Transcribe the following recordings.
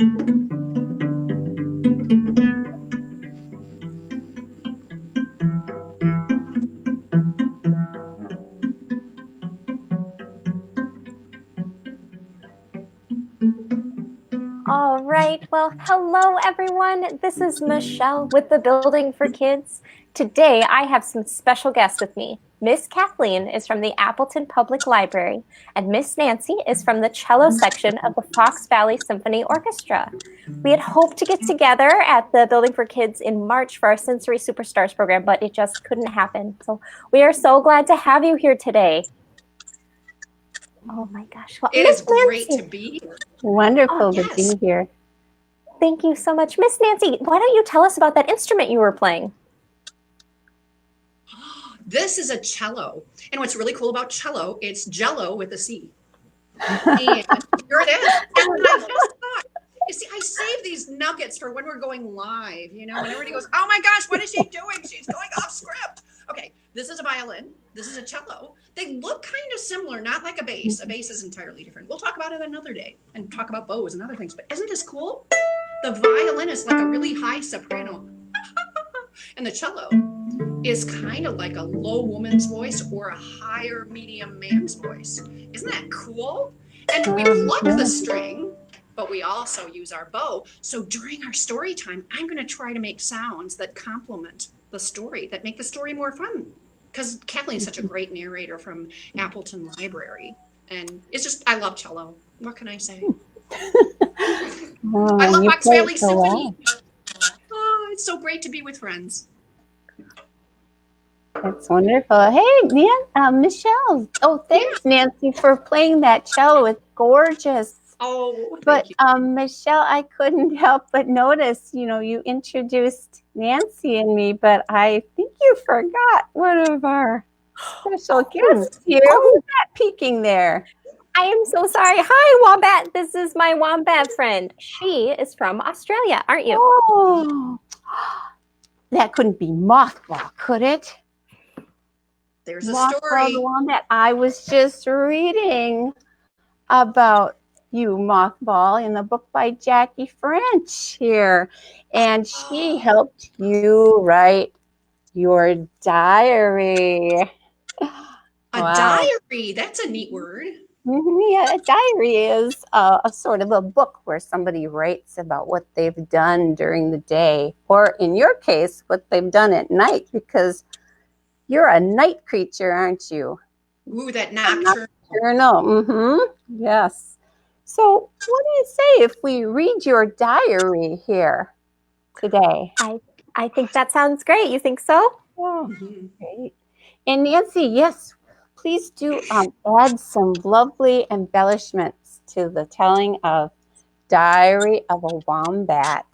All right. Well, hello, everyone. This is Michelle with the Building for Kids. Today, I have some special guests with me. Miss Kathleen is from the Appleton Public Library, and Miss Nancy is from the cello section of the Fox Valley Symphony Orchestra. We had hoped to get together at the Building for Kids in March for our Sensory Superstars program, but it just couldn't happen. So we are so glad to have you here today. Oh my gosh. Well, it is great to be here. Wonderful to be here. Thank you so much. Miss Nancy, why don't you tell us about that instrument you were playing? This is a cello. And what's really cool about cello, it's jello with a C. And here it is. And I just thought, you see, I save these nuggets for when we're going live, you know, and everybody goes, oh my gosh, what is she doing? She's going off script. Okay, this is a violin. This is a cello. They look kind of similar, not like a bass. A bass is entirely different. We'll talk about it another day and talk about bows and other things. But isn't this cool? The violin is like a really high soprano. And the cello is kind of like a low woman's voice or a higher medium man's voice. Isn't that cool? And we pluck the string, but we also use our bow. So during our story time, I'm going to try to make sounds that complement the story, that make the story more fun. Because Kathleen is such a great narrator from Appleton Library. And it's just, I love cello. What can I say? I love Fox Valley Symphony. Oh, it's so great to be with friends. That's wonderful. Hey, Michelle. Oh, thanks, Nancy, for playing that cello. It's gorgeous. Oh, but Michelle, I couldn't help but notice, you introduced Nancy and me, but I think you forgot one of our special guests here. Who's that peeking there? I am so sorry. Hi, Wombat. This is my Wombat friend. She is from Australia, aren't you? Oh, that couldn't be Mothball, could it? There's a Mothball, story. The one that I was just reading about you, Mothball, in the book by Jackie French here. And she helped you write your diary. A diary. That's a neat word. Yeah, a diary is a sort of a book where somebody writes about what they've done during the day, or in your case, what they've done at night, because you're a night creature, aren't you? Ooh, that nocturnal. Yes. So what do you say if we read your diary here today? I think that sounds great. You think so? Oh, great. And Nancy, yes, please do add some lovely embellishments to the telling of Diary of a Wombat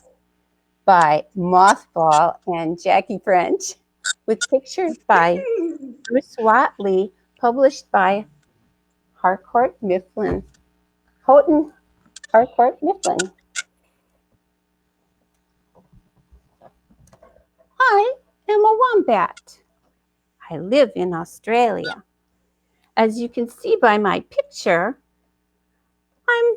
by Mothball and Jackie French, with pictures by Bruce Watley, published by Harcourt Mifflin. Houghton Harcourt Mifflin. I am a wombat. I live in Australia. As you can see by my picture, I'm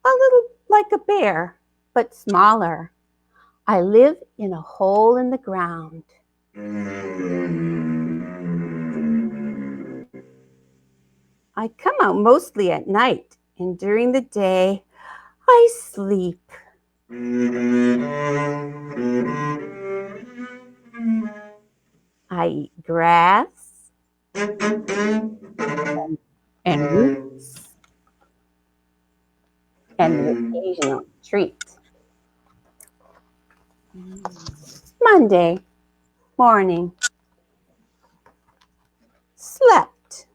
a little like a bear, but smaller. I live in a hole in the ground. I come out mostly at night, and during the day, I sleep. I eat grass and roots and the occasional treat. Monday morning. Slept.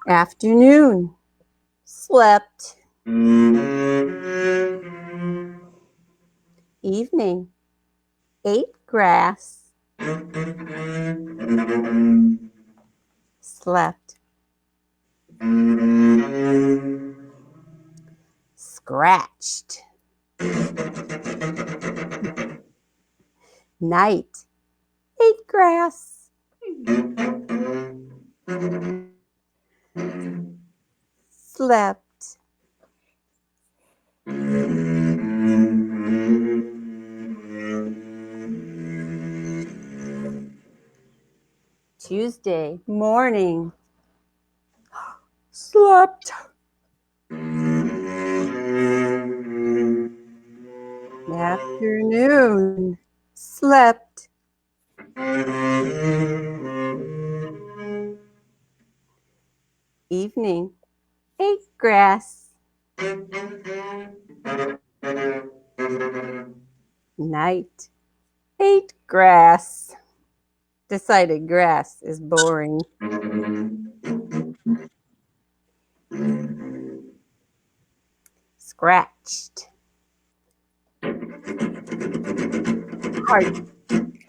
Afternoon. Slept. Evening. Ate grass. Slept. Scratched. Night. Ate grass. slept. Tuesday morning. Slept. Afternoon. Slept. Evening. Ate grass. Night. Ate grass. Decided grass is boring. Scratched. Hard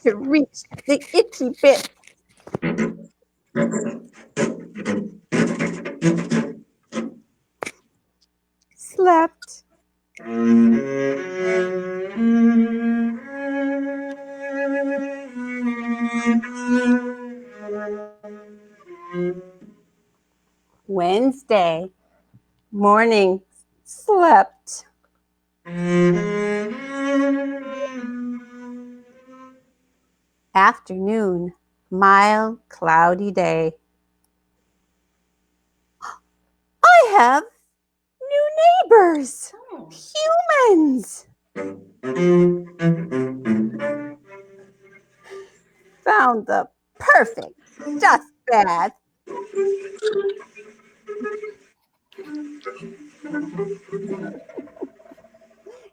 to reach the itchy bit. Slept. Wednesday morning. Slept. Afternoon. Mild, cloudy day. I have new neighbors. Oh. Humans. Found the perfect dust bath.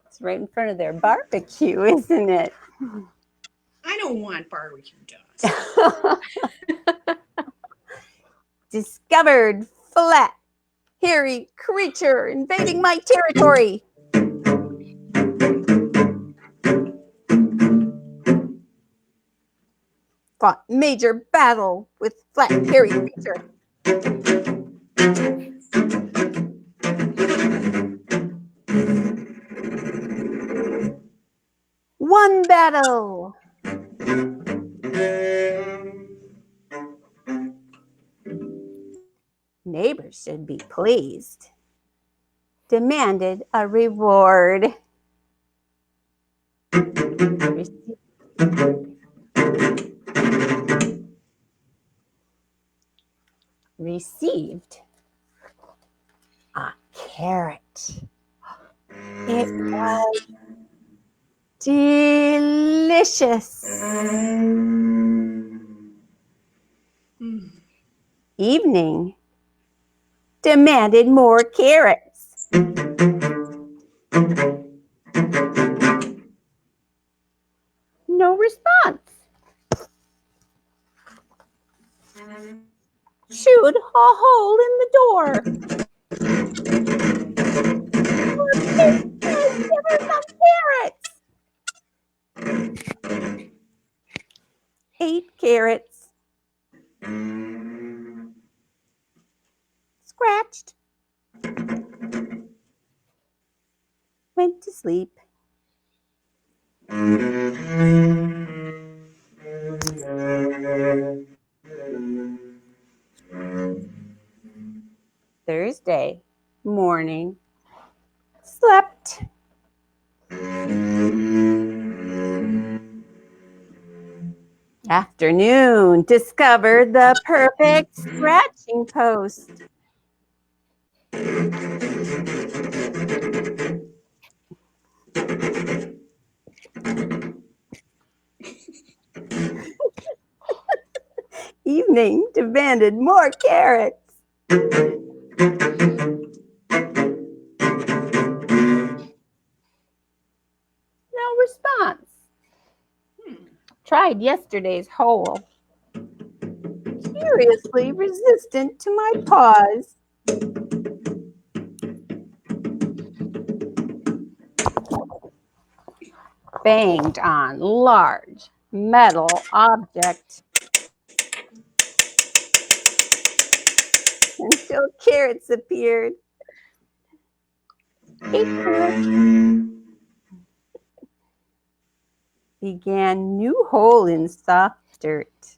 It's right in front of their barbecue, isn't it? I don't want barbecue dust. Discovered flat, hairy creature invading my territory. Fought major battle with flat, hairy creature. One battle. Neighbors should be pleased. Demanded a reward. Received a carrot. It was delicious. Evening. Demanded more carrots. No response. Chewed a hole in the door. Give her some carrots. 8 carrots. Scratched. Went to sleep. Thursday morning. Slept. Afternoon. Discovered the perfect scratching post. Evening. Demanded more carrots. No response. Tried yesterday's hole. Curiously resistant to my paws. Banged on large metal object until carrots appeared. Began new hole in soft dirt.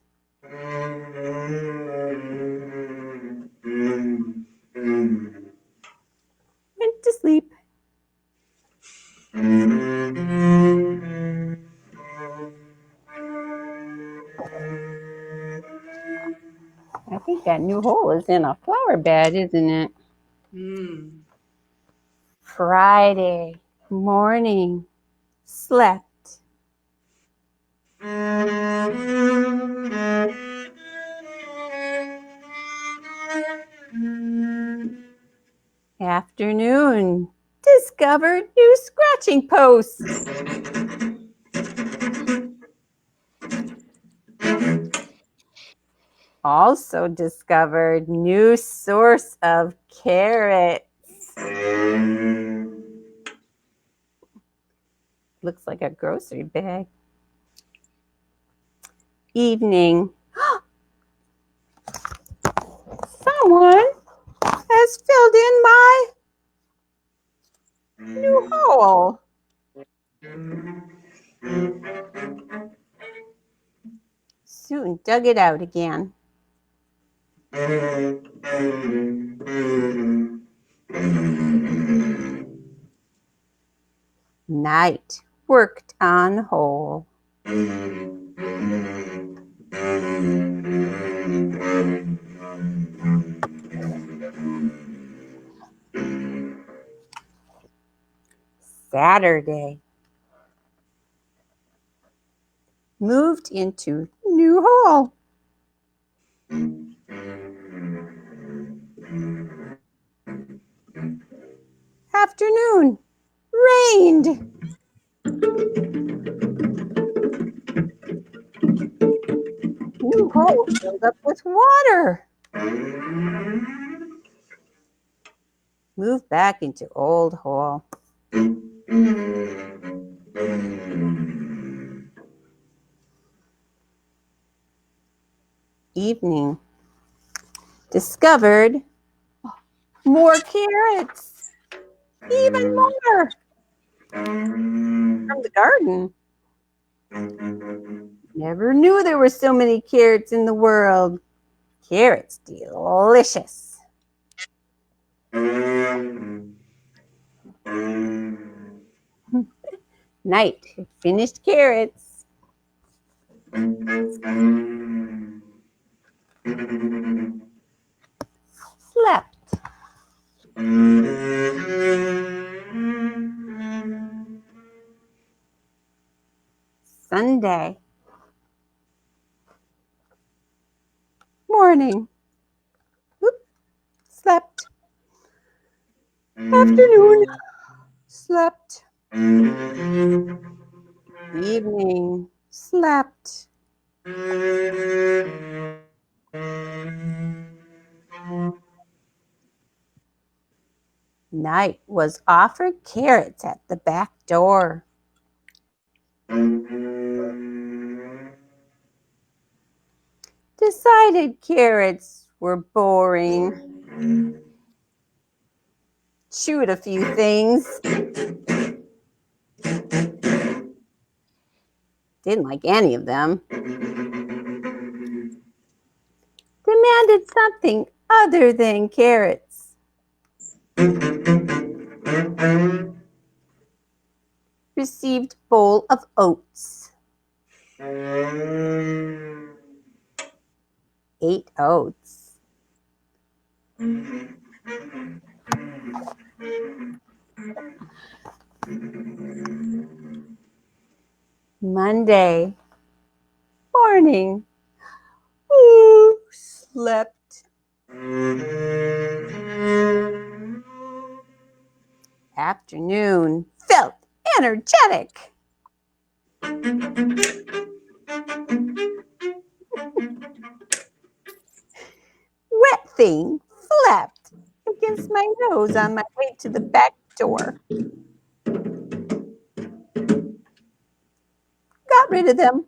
That new hole is in a flower bed, isn't it? Friday morning, slept. Afternoon, discovered new scratching posts. Also discovered new source of carrots. Looks like a grocery bag. Evening. Someone has filled in my new hole. Soon dug it out again. Night worked on hole. Saturday. Moved into new hole. Afternoon. Rained. New hole filled up with water. Moved back into old hole. Evening. Discovered more carrots. Even more. From the garden. Never knew there were so many carrots in the world. Carrots, delicious. Night, finished carrots. Slept. Sunday. Morning. Whoop. Slept. Afternoon. Slept. Evening. Slept. Night was offered carrots at the back door. Decided carrots were boring. Chewed a few things. Didn't like any of them. Demanded something other than carrots. Received bowl of oats. Ate oats. Monday morning. Ooh, slept. Afternoon. Felt energetic. Wet thing flapped against my nose on my way to the back door. Got rid of them.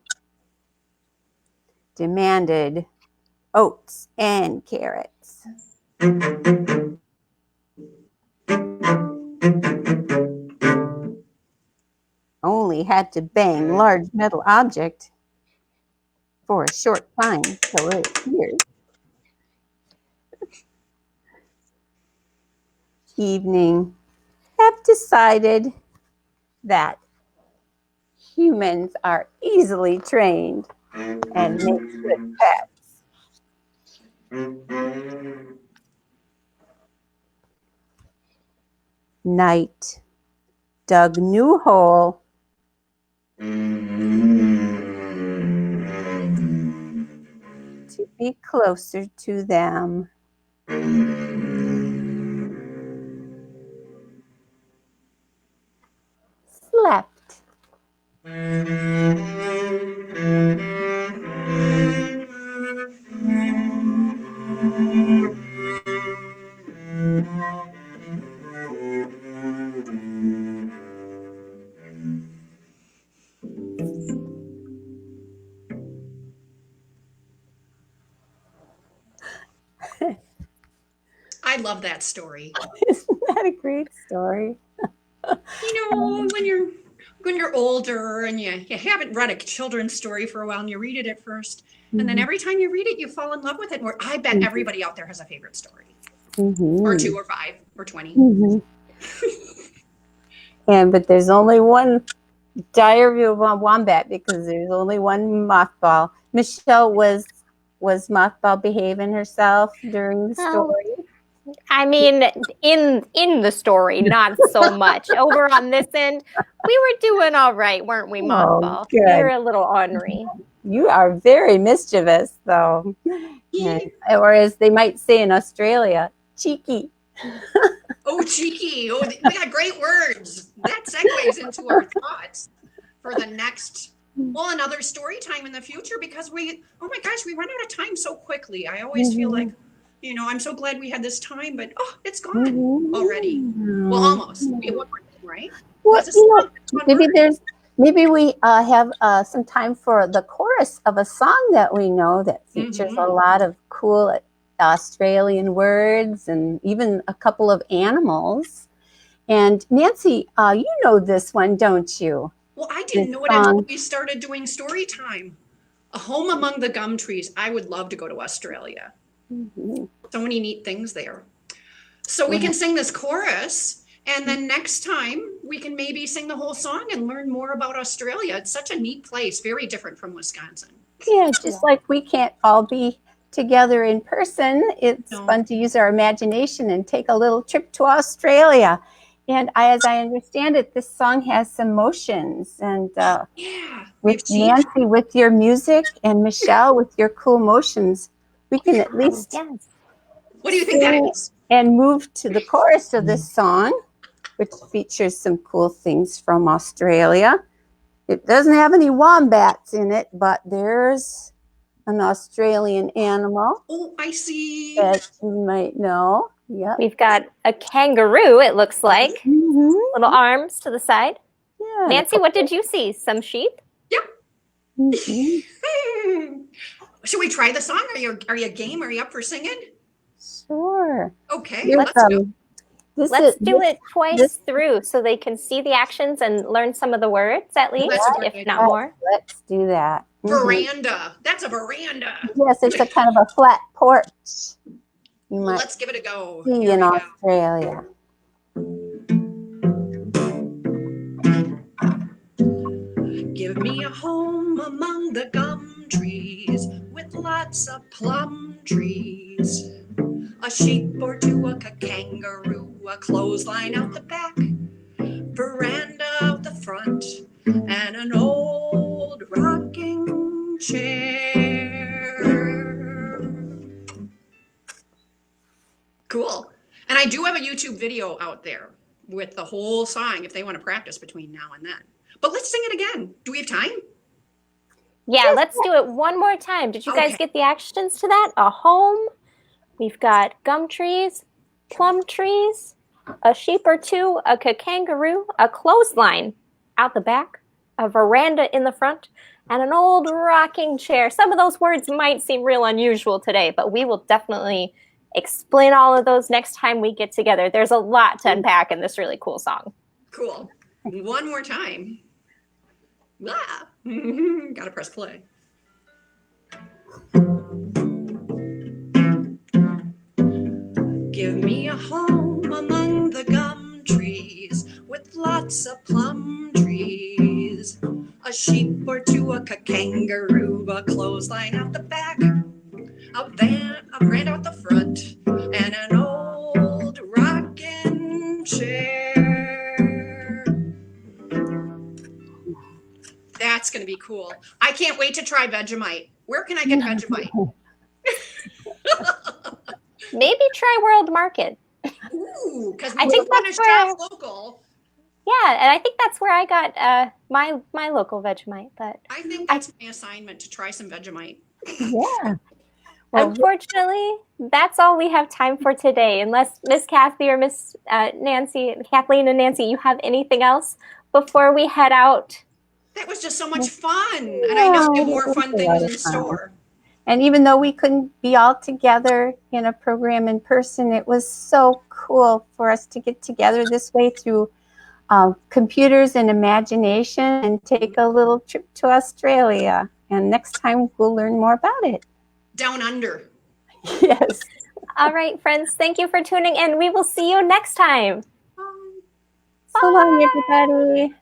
Demanded oats and carrots. Only had to bang large metal object for a short time till it appeared. Evening. Have decided that humans are easily trained and make good pets. Night dug new hole. To be closer to them. Slept. I love that story. Isn't that a great story? You know, when you're older and you haven't read a children's story for a while and you read it at first, and then every time you read it, you fall in love with it more. I bet everybody out there has a favorite story. Or 2 or 5 or 20. But there's only one Diary of a Wombat because there's only one mothball. Michelle, was Mothball behaving herself during the story? I mean, in the story, not so much. Over on this end, we were doing all right, weren't we, Mothball? We were a little ornery. You are very mischievous, though. Yeah. Or as they might say in Australia, cheeky. Oh, cheeky. Oh, we got great words. That segues into our thoughts for the next, another story time in the future because we run out of time so quickly. I always feel like, I'm so glad we had this time, but it's gone already. Well, almost. We have one more thing, right? Well, maybe we have some time for the chorus of a song that we know that features a lot of cool Australian words and even a couple of animals. And Nancy, you know this one, don't you? Well, I didn't know it until we started doing story time. A Home Among the Gum Trees. I would love to go to Australia. So many neat things there. So we can sing this chorus, and then next time we can maybe sing the whole song and learn more about Australia. It's such a neat place, very different from Wisconsin. Yeah, just like we can't all be together in person, it's fun to use our imagination and take a little trip to Australia. And as I understand it, this song has some motions. And with Nancy, with your music, and Michelle, with your cool motions, we can at least what do you think that is? And move to the chorus of this song, which features some cool things from Australia. It doesn't have any wombats in it, but there's an Australian animal. Oh, I see. That you might know. Yeah. We've got a kangaroo, it looks like. Little arms to the side. Yeah. Nancy, what did you see? Some sheep? Yep. Should we try the song? Are you game? Are you up for singing? Sure. Okay, let's go. Let's do it twice through so they can see the actions and learn some of the words at least, if not more. Let's do that. Veranda. That's a veranda. Yes, it's a kind of a flat porch. Let's give it a go. See in Australia. Give me a home among the gum trees with lots of plum trees. A sheep or two, a kangaroo, a clothesline out the back, veranda out the front, and an old rocking chair. Cool. And I do have a YouTube video out there with the whole song if they want to practice between now and then. But let's sing it again. Do we have time? Yeah, let's do it one more time. Did you guys get the actions to that? A home. We've got gum trees, plum trees, a sheep or two, a kangaroo, a clothesline out the back, a veranda in the front, and an old rocking chair. Some of those words might seem real unusual today, but we will definitely explain all of those next time we get together. There's a lot to unpack in this really cool song. Cool. One more time. Gotta press play. Give me a home among the gum trees with lots of plum trees. A sheep or two, a kangaroo, a clothesline out the back, a veranda cool. I can't wait to try Vegemite. Where can I get Vegemite? Maybe try World Market. Ooh, because I we think want to that's where- shop local. Yeah, and I think that's where I got my local Vegemite. But I think that's my assignment, to try some Vegemite. Yeah. Well, unfortunately, that's all we have time for today. Unless Miss Kathy or Miss Nancy, Kathleen and Nancy, you have anything else before we head out? That was just so much fun. And I know we have more fun things in store. and even though we couldn't be all together in a program in person, it was so cool for us to get together this way through computers and imagination and take a little trip to Australia. And next time we'll learn more about it. Down under. Yes. All right, friends, thank you for tuning in. We will see you next time. So long, everybody.